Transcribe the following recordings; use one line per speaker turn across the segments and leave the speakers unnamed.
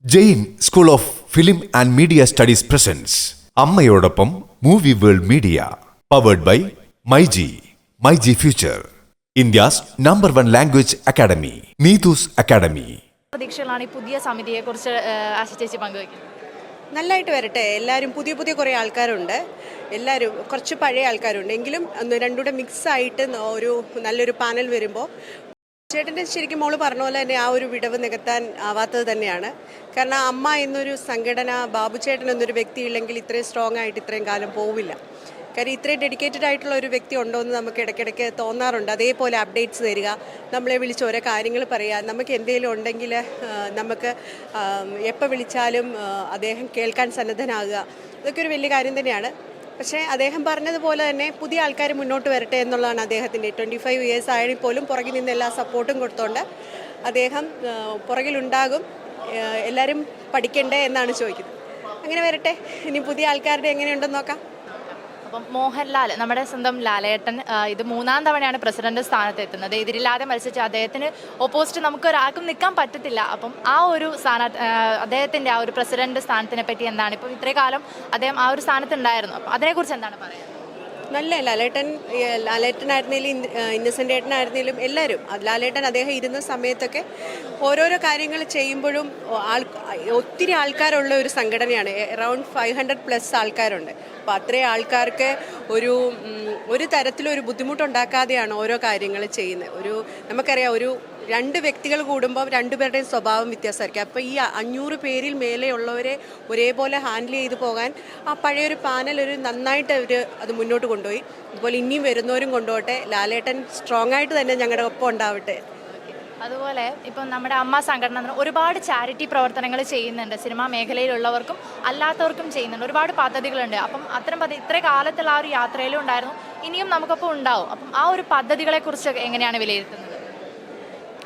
Jain school of film and media studies presents അമ്മയോടൊപ്പം movie world media powered by myG future India's number 1 language academy Neethu's academy.
പ്രതീക്ഷകളാണ് ഈ പുതിയ സമിതിയെക്കുറിച്ച് ആശ ചേച്ചി പങ്കുവയ്ക്കുന്നത്.
നല്ലതായിട്ട് വരട്ടെ. എല്ലാവരും പുതിയ കുറേ ആൾക്കാരുണ്ട്. എല്ലാവരും കുറച്ച് പഴയ ആൾക്കാരുണ്ട്. എങ്കിലും രണ്ടുകൂടെ മിക്സായിട്ട് ഒരു നല്ലൊരു പാനൽ വരുമ്പോൾ ചേട്ടൻ്റെ ശരിക്കും മോള് പറഞ്ഞ പോലെ തന്നെ ആ ഒരു വിടവ് നികത്താൻ ആവാത്തത് തന്നെയാണ്. കാരണം അമ്മ എന്നൊരു സംഘടന, ബാബുചേട്ടൻ എന്നൊരു വ്യക്തി ഇല്ലെങ്കിൽ ഇത്രയും സ്ട്രോങ് ആയിട്ട് ഇത്രയും കാലം പോവില്ല. കാര്യം ഇത്രയും ഡെഡിക്കേറ്റഡ് ആയിട്ടുള്ള ഒരു വ്യക്തി ഉണ്ടോ എന്ന് നമുക്ക് ഇടയ്ക്കിടയ്ക്ക് തോന്നാറുണ്ട്. അതേപോലെ അപ്ഡേറ്റ്സ് തരിക, നമ്മളെ വിളിച്ച് ഓരോ കാര്യങ്ങൾ പറയുക, നമുക്ക് എന്തെങ്കിലും ഉണ്ടെങ്കിൽ നമുക്ക് എപ്പോൾ വിളിച്ചാലും അദ്ദേഹം കേൾക്കാൻ സന്നദ്ധനാകുക, ഇതൊക്കെ ഒരു വലിയ കാര്യം തന്നെയാണ്. പക്ഷേ അദ്ദേഹം പറഞ്ഞതുപോലെ തന്നെ പുതിയ ആൾക്കാർ മുന്നോട്ട് വരട്ടെ എന്നുള്ളതാണ് അദ്ദേഹത്തിൻ്റെ 25 ഇയേഴ്സ് ആയാലും പോലും പുറകിൽ നിന്ന് എല്ലാ സപ്പോർട്ടും കൊടുത്തുകൊണ്ട് അദ്ദേഹം പുറകിലുണ്ടാകും. എല്ലാവരും പഠിക്കണ്ടേ എന്നാണ് ചോദിക്കുന്നത്. അങ്ങനെ വരട്ടെ. ഇനി പുതിയ ആൾക്കാരുടെ എങ്ങനെയുണ്ടെന്ന് നോക്കാം.
അപ്പം മോഹൻലാൽ, നമ്മുടെ സ്വന്തം ലാലേട്ടൻ, ഇത് 3-ാം തവണയാണ് പ്രസിഡന്റ് സ്ഥാനത്ത് എത്തുന്നത്. എതിരില്ലാതെ മത്സരിച്ച് അദ്ദേഹത്തിന് ഓപ്പോസിറ്റ് നമുക്ക് ഒരാൾക്കും നിൽക്കാൻ പറ്റത്തില്ല. അപ്പം ആ ഒരു അദ്ദേഹത്തിൻ്റെ ആ ഒരു പ്രസിഡന്റ് സ്ഥാനത്തിനെ പറ്റി എന്താണ്, ഇപ്പം ഇത്രയും കാലം അദ്ദേഹം ആ ഒരു സ്ഥാനത്തുണ്ടായിരുന്നു, അപ്പം അതിനെക്കുറിച്ച് എന്താണ് പറയുക?
നല്ല ലാലേട്ടനായിരുന്നേലും ഇന്നസെൻ്റ് ഏട്ടനായിരുന്നേലും എല്ലാവരും ലാലേട്ടൻ അദ്ദേഹം ഇരുന്ന സമയത്തൊക്കെ ഓരോരോ കാര്യങ്ങൾ ചെയ്യുമ്പോഴും ഒത്തിരി ആൾക്കാരുള്ള ഒരു സംഘടനയാണ്. അറൗണ്ട് 500+ ആൾക്കാരുണ്ട്. അപ്പോൾ അത്രയും ആൾക്കാർക്ക് ഒരു തരത്തിലൊരു ബുദ്ധിമുട്ടുണ്ടാക്കാതെയാണ് ഓരോ കാര്യങ്ങൾ ചെയ്യുന്നത്. നമുക്കറിയാം, ഒരു 2 വ്യക്തികൾ കൂടുമ്പോൾ 2 പേരുടെയും സ്വഭാവം വ്യത്യാസമായിരിക്കും. അപ്പോൾ ഈ 500 പേരിൽ മേലെയുള്ളവരെ ഒരേപോലെ ഹാൻഡിൽ ചെയ്ത് പോകാൻ ആ പഴയൊരു പാനൽ നന്നായിട്ട് അത് മുന്നോട്ട് കൊണ്ടുപോയി. അതുപോലെ ഇനിയും വരുന്നവരും കൊണ്ടുപോട്ടെ. ലാലേട്ടൻ സ്ട്രോങ് ആയിട്ട് തന്നെ ഞങ്ങളുടെ ഒപ്പം ഉണ്ടാവട്ടെ.
അതുപോലെ ഇപ്പം നമ്മുടെ അമ്മ സംഘടന ഒരുപാട് ചാരിറ്റി പ്രവർത്തനങ്ങൾ ചെയ്യുന്നുണ്ട്. സിനിമാ മേഖലയിലുള്ളവർക്കും അല്ലാത്തവർക്കും ചെയ്യുന്നുണ്ട്. ഒരുപാട് പദ്ധതികളുണ്ട്. അപ്പം അത്തരം ഇത്ര കാലത്തുള്ള ആ ഒരു യാത്രയിലും ഉണ്ടായിരുന്നു, ഇനിയും നമുക്കൊപ്പം ഉണ്ടാവും. അപ്പം ആ ഒരു പദ്ധതികളെക്കുറിച്ച് എങ്ങനെയാണ് വിലയിരുത്തുന്നത്?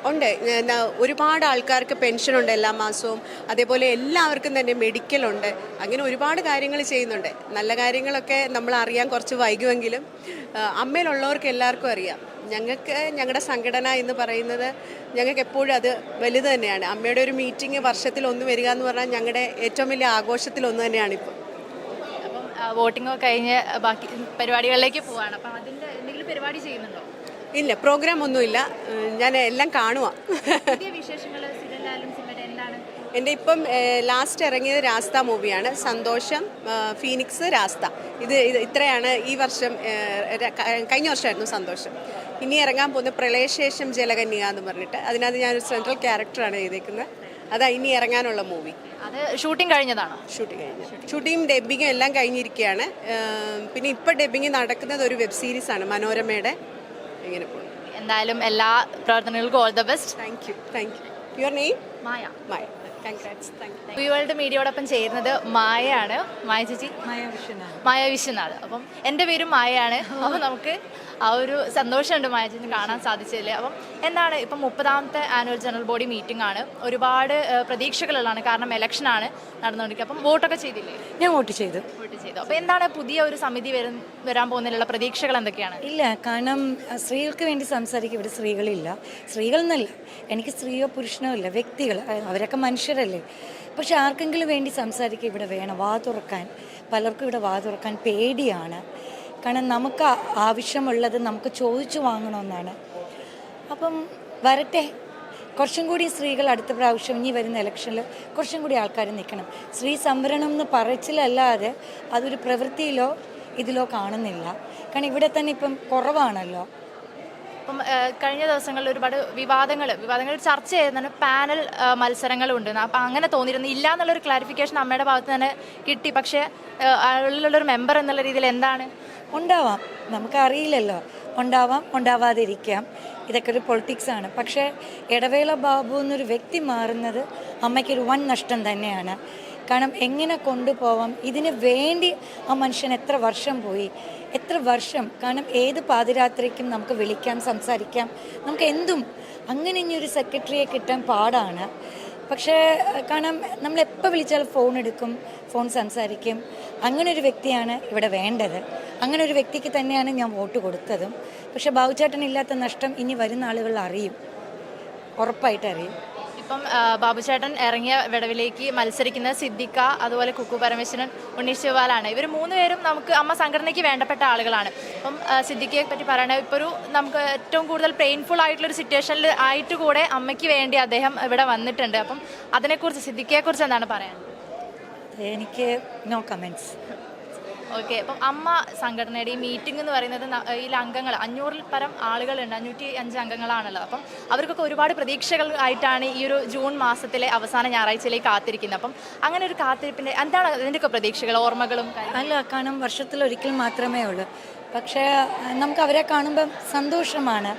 ഉണ്ട്. ഒരുപാട് ആൾക്കാർക്ക് പെൻഷനുണ്ട് എല്ലാ മാസവും. അതേപോലെ എല്ലാവർക്കും തന്നെ മെഡിക്കലുണ്ട്. അങ്ങനെ ഒരുപാട് കാര്യങ്ങൾ ചെയ്യുന്നുണ്ട്. നല്ല കാര്യങ്ങളൊക്കെ നമ്മൾ അറിയാൻ കുറച്ച് വൈകുമെങ്കിലും അമ്മയിലുള്ളവർക്ക് എല്ലാവർക്കും അറിയാം. ഞങ്ങളുടെ സംഘടന എന്ന് പറയുന്നത് ഞങ്ങൾക്ക് എപ്പോഴും അത് വലുത് തന്നെയാണ്. അമ്മയുടെ ഒരു മീറ്റിംഗ് വർഷത്തിൽ ഒന്ന് വരിക എന്ന് പറഞ്ഞാൽ ഞങ്ങളുടെ ഏറ്റവും വലിയ ആഘോഷത്തിലൊന്ന് തന്നെയാണിപ്പോൾ.
അപ്പം വോട്ടിംഗ് കഴിഞ്ഞ് ബാക്കി പരിപാടികളിലേക്ക് പോവാണ്. അപ്പം അതിൻ്റെ എന്തെങ്കിലും പരിപാടി ചെയ്യുന്നുണ്ടോ?
ഇല്ല, പ്രോഗ്രാം ഒന്നുമില്ല. ഞാൻ എല്ലാം കാണുക. എൻ്റെ ഇപ്പം ലാസ്റ്റ് ഇറങ്ങിയത് രാസ്ത മൂവിയാണ്. സന്തോഷം, ഫീനിക്സ്, രാസ്ത. ഇത് ഇത്രയാണ് ഈ വർഷം. കഴിഞ്ഞ വർഷമായിരുന്നു സന്തോഷം. ഇനി ഇറങ്ങാൻ പോകുന്ന പ്രളയശേഷം ജലകന്യ എന്ന് പറഞ്ഞിട്ട്, അതിനകത്ത് ഞാനൊരു സെൻട്രൽ ക്യാരക്ടറാണ് ചെയ്തേക്കുന്നത്. അതാ ഇനി ഇറങ്ങാനുള്ള മൂവി.
അത് ഷൂട്ടിംഗ് കഴിഞ്ഞതാണോ?
ഷൂട്ടിംഗ് ഡബ്ബിങ്ങും എല്ലാം കഴിഞ്ഞിരിക്കുകയാണ്. പിന്നെ ഇപ്പോൾ ഡബ്ബിങ് നടക്കുന്നത് ഒരു വെബ് സീരീസാണ്, മനോരമയുടെ. ഇങ്ങനെ പോകും.
എന്തായാലും എല്ലാ പ്രവർത്തനങ്ങൾക്കും all the best.
Thank you. Your name?
Maya.
Congrats. Thank you.
വി വേൾഡ് മീഡിയയോടൊപ്പം ചേരുന്നത് മായയാണ്. മായ ചേച്ചി? മായ വിശ്വനാഥ്. അപ്പം എൻ്റെ പേരും മായയാണ്. അപ്പോൾ നമുക്ക് ആ ഒരു സന്തോഷമുണ്ട് മായ ചേച്ചി കാണാൻ സാധിച്ചതിൽ. അപ്പം എന്താണ്, ഇപ്പം 30ാമത്തെ ആനുവൽ ജനറൽ ബോഡി മീറ്റിംഗ് ആണ്. ഒരുപാട് പ്രതീക്ഷകളുള്ളതാണ്. കാരണം ഇലക്ഷനാണ് നടന്നുകൊണ്ടിരിക്കുക. അപ്പം വോട്ടൊക്കെ ചെയ്തില്ലേ?
ഞാൻ വോട്ട് ചെയ്തു.
അപ്പോൾ എന്താണ് പുതിയ ഒരു സമിതി വരാൻ പോകുന്നതിലുള്ള പ്രതീക്ഷകൾ എന്തൊക്കെയാണ്?
ഇല്ല, കാരണം സ്ത്രീകൾക്ക് വേണ്ടി സംസാരിക്കും. ഇവിടെ സ്ത്രീകളില്ല. സ്ത്രീകൾ എന്നല്ല, എനിക്ക് സ്ത്രീയോ പുരുഷനോ ഇല്ല, വ്യക്തികൾ, അവരൊക്കെ മനുഷ്യരല്ലേ. പക്ഷെ ആർക്കെങ്കിലും വേണ്ടി സംസാരിക്കുക ഇവിടെ വേണം. വാ തുറക്കാൻ പലർക്കും ഇവിടെ വാ തുറക്കാൻ പേടിയാണ്. കാരണം നമുക്ക് ആവശ്യമുള്ളത് നമുക്ക് ചോദിച്ചു വാങ്ങണമെന്നാണ്. അപ്പം വരട്ടെ, കുറച്ചും കൂടി സ്ത്രീകൾ അടുത്ത പ്രാവശ്യം ഇനി വരുന്ന ഇലക്ഷനിൽ കുറച്ചും കൂടി ആൾക്കാർ നിൽക്കണം. സ്ത്രീ സംവരണം എന്ന് പറച്ചിലല്ലാതെ അതൊരു പ്രവൃത്തിയിലോ ഇതിലോ കാണുന്നില്ല. കാരണം ഇവിടെ തന്നെ ഇപ്പം കുറവാണല്ലോ.
അപ്പം കഴിഞ്ഞ ദിവസങ്ങളിൽ ഒരുപാട് വിവാദങ്ങൾ ചർച്ച ചെയ്യുന്നതിന് പാനൽ മത്സരങ്ങളുണ്ട്. അപ്പം അങ്ങനെ തോന്നിയിരുന്നു. ഇല്ല എന്നുള്ളൊരു ക്ലാരിഫിക്കേഷൻ അമ്മയുടെ ഭാഗത്ത് തന്നെ കിട്ടി. പക്ഷേ ഉള്ളിലുള്ളൊരു മെമ്പർ എന്നുള്ള രീതിയിൽ എന്താണ്?
ഉണ്ടാവാം, നമുക്കറിയില്ലല്ലോ. ഉണ്ടാവാം, ഉണ്ടാവാതിരിക്കാം. ഇതൊക്കെ ഒരു പൊളിറ്റിക്സാണ്. പക്ഷേ ഇടവേള ബാബു എന്നൊരു വ്യക്തി മാറുന്നത് അമ്മയ്ക്കൊരു വൻ നഷ്ടം തന്നെയാണ്. കാരണം എങ്ങനെ കൊണ്ടുപോവാം, ഇതിന് വേണ്ടി ആ മനുഷ്യൻ എത്ര വർഷം പോയി, എത്ര വർഷം. കാരണം ഏത് പാതിരാത്രിക്കും നമുക്ക് വിളിക്കാം, സംസാരിക്കാം, നമുക്ക് എന്തും. അങ്ങനെ ഇനിയൊരു സെക്രട്ടറിയെ കിട്ടാൻ പാടാണ്. പക്ഷേ കാരണം നമ്മളെപ്പോൾ വിളിച്ചാലും ഫോൺ എടുക്കും, ഫോൺ സംസാരിക്കും. അങ്ങനെ ഒരു വ്യക്തിയാണ് ഇവിടെ വേണ്ടത്. അങ്ങനെ ഒരു വ്യക്തിക്ക് തന്നെയാണ് ഞാൻ വോട്ട് കൊടുത്തതും. പക്ഷേ ബാബുചേട്ടനില്ലാത്ത നഷ്ടം ഇനി വരുന്ന ആളുകൾ അറിയും, ഉറപ്പായിട്ട് അറിയും.
ഇപ്പം ബാബുചേട്ടൻ ഇറങ്ങിയ വിടവിലേക്ക് മത്സരിക്കുന്നത് സിദ്ദിഖ, അതുപോലെ കുക്കു പരമേശ്വരൻ, ഉണ്ണീഷ് ശിവപാലാണ്. ഇവർ 3 പേരും നമുക്ക് അമ്മ സംഘടനയ്ക്ക് വേണ്ടപ്പെട്ട ആളുകളാണ്. അപ്പം സിദ്ദിഖയെ പറ്റി പറയണത് ഇപ്പോൾ ഒരു നമുക്ക് ഏറ്റവും കൂടുതൽ പെയിൻഫുൾ ആയിട്ടുള്ളൊരു സിറ്റുവേഷനിൽ ആയിട്ട് കൂടെ അമ്മയ്ക്ക് വേണ്ടി അദ്ദേഹം ഇവിടെ വന്നിട്ടുണ്ട്. അപ്പം അതിനെക്കുറിച്ച് സിദ്ദിഖയെക്കുറിച്ച് എന്താണ് പറയാൻ?
എനിക്ക് നോ കമൻറ്റ്സ്.
ഓക്കെ, അപ്പം അമ്മ സംഘടനയുടെ ഈ മീറ്റിംഗ് എന്ന് പറയുന്നത് ഇതിൽ അംഗങ്ങൾ 500-ൽ പരം ആളുകളുണ്ട്, 505 അംഗങ്ങളാണല്ലോ. അപ്പം അവർക്കൊക്കെ ഒരുപാട് പ്രതീക്ഷകൾ ആയിട്ടാണ് ഈ ഒരു ജൂൺ മാസത്തിലെ അവസാന ഞായറാഴ്ചയിലേക്ക് കാത്തിരിക്കുന്നത്. അപ്പം അങ്ങനെ ഒരു കാത്തിരിപ്പിൻ്റെ എന്താണ് അതിൻ്റെയൊക്കെ പ്രതീക്ഷകൾ, ഓർമ്മകളും?
അല്ല, കാരണം വർഷത്തിലൊരിക്കൽ മാത്രമേ ഉള്ളൂ. പക്ഷേ നമുക്ക് അവരെ കാണുമ്പം സന്തോഷമാണ്.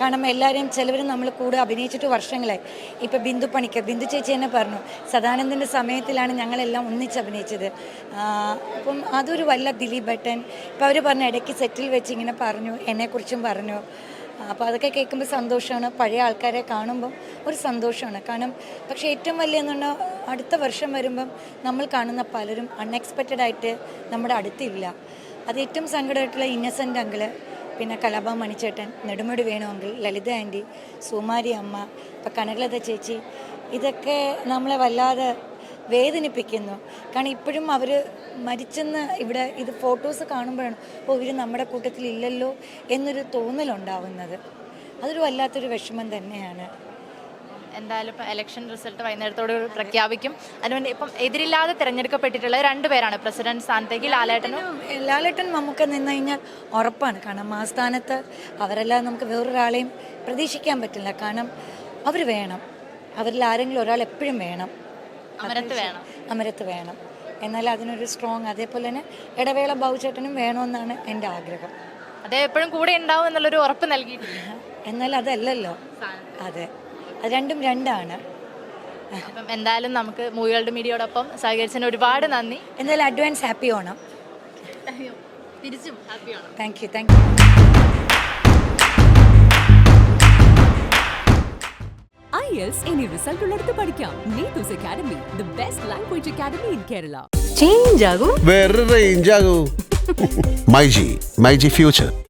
കാരണം എല്ലാവരെയും ചിലവർ നമ്മൾ കൂടെ അഭിനയിച്ചിട്ട് വർഷങ്ങളായി. ഇപ്പോൾ ബിന്ദു പണിക്കർ, ബിന്ദു ചേച്ചി തന്നെ പറഞ്ഞു സദാനന്ദൻ്റെ സമയത്തിലാണ് ഞങ്ങളെല്ലാം ഒന്നിച്ച് അഭിനയിച്ചത്. അപ്പം അതൊരു വല്ല ദിലീപ് ഭട്ടൻ ഇപ്പോൾ അവർ പറഞ്ഞു ഇടയ്ക്ക് സെറ്റിൽ വെച്ച് ഇങ്ങനെ പറഞ്ഞു, എന്നെക്കുറിച്ചും പറഞ്ഞു. അപ്പോൾ അതൊക്കെ കേൾക്കുമ്പോൾ സന്തോഷമാണ്. പഴയ ആൾക്കാരെ കാണുമ്പം ഒരു സന്തോഷമാണ്. കാരണം പക്ഷേ ഏറ്റവും വലിയെന്ന് പറഞ്ഞാൽ അടുത്ത വർഷം വരുമ്പം നമ്മൾ കാണുന്ന പലരും അൺഎക്സ്പെക്റ്റഡ് ആയിട്ട് നമ്മുടെ അടുത്തില്ല. അത് ഏറ്റവും സങ്കടമായിട്ടുള്ള ഇന്നസെൻ്റ് അങ്കിള്, പിന്നെ കലാഭവൻ മണിച്ചേട്ടൻ, നെടുമുടി വേണു അങ്കിൾ, ലളിത ആൻറ്റി, സുമാരി അമ്മ, ഇപ്പം കനകലത ചേച്ചി, ഇതൊക്കെ നമ്മളെ വല്ലാതെ വേദനിപ്പിക്കുന്നു. കാരണം ഇപ്പോഴും അവർ മരിച്ചെന്ന് ഇവിടെ ഇത് ഫോട്ടോസ് കാണുമ്പോഴാണ് ഇവർ നമ്മുടെ കൂട്ടത്തിലില്ലല്ലോ എന്നൊരു തോന്നലുണ്ടാവുന്നത്. അതൊരു വല്ലാത്തൊരു വിഷമം തന്നെയാണ്.
എന്തായാലും ഇപ്പം ഇലക്ഷൻ റിസൾട്ട് വൈകുന്നേരത്തോട് പ്രഖ്യാപിക്കും. അതുകൊണ്ട് ഇപ്പം എതിരില്ലാതെ തിരഞ്ഞെടുക്കപ്പെട്ടിട്ടുള്ള 2 പേരാണ് പ്രസിഡന്റ് സ്ഥാനത്തേക്ക്.
ലാലേട്ടൻ നമുക്ക് നിന്ന് കഴിഞ്ഞാൽ ഉറപ്പാണ്. കാരണം ആ സ്ഥാനത്ത് അവരെല്ലാം നമുക്ക് വേറൊരാളെയും പ്രതീക്ഷിക്കാൻ പറ്റില്ല. കാരണം അവർ വേണം, അവരിൽ ആരെങ്കിലും ഒരാൾ എപ്പോഴും വേണം, അമരത്ത് വേണം. എന്നാൽ അതിനൊരു സ്ട്രോങ്, അതേപോലെ തന്നെ ഇടവേള ബാബുചേട്ടനും വേണമെന്നാണ് എൻ്റെ ആഗ്രഹം.
അതേ എപ്പോഴും കൂടെ ഉണ്ടാവും എന്നുള്ളൊരു ഉറപ്പ് നൽകിയിട്ടുണ്ട്.
എന്നാൽ അതല്ലല്ലോ, അതെ, അത് രണ്ടും രണ്ടാണ്.
അപ്പം എന്തായാലും നമുക്ക് മൂവി വേൾഡ് മീഡിയയോടൊപ്പം സഹകരിച്ചതിന് ഒരുപാട് നന്ദി.
എന്തായാലും അഡ്വാൻസ് ഹാപ്പി ഓണം.
തിരിച്ചും happy Onam.
Thank you.
IELTS any result ഉള്ളിടത്ത് പഠിക്കാം. Neethu's academy, the best language academy in Kerala.
Change ആകും, വേറെ റേഞ്ച് ആകും. മൈജി ഫ്യൂച്ചർ.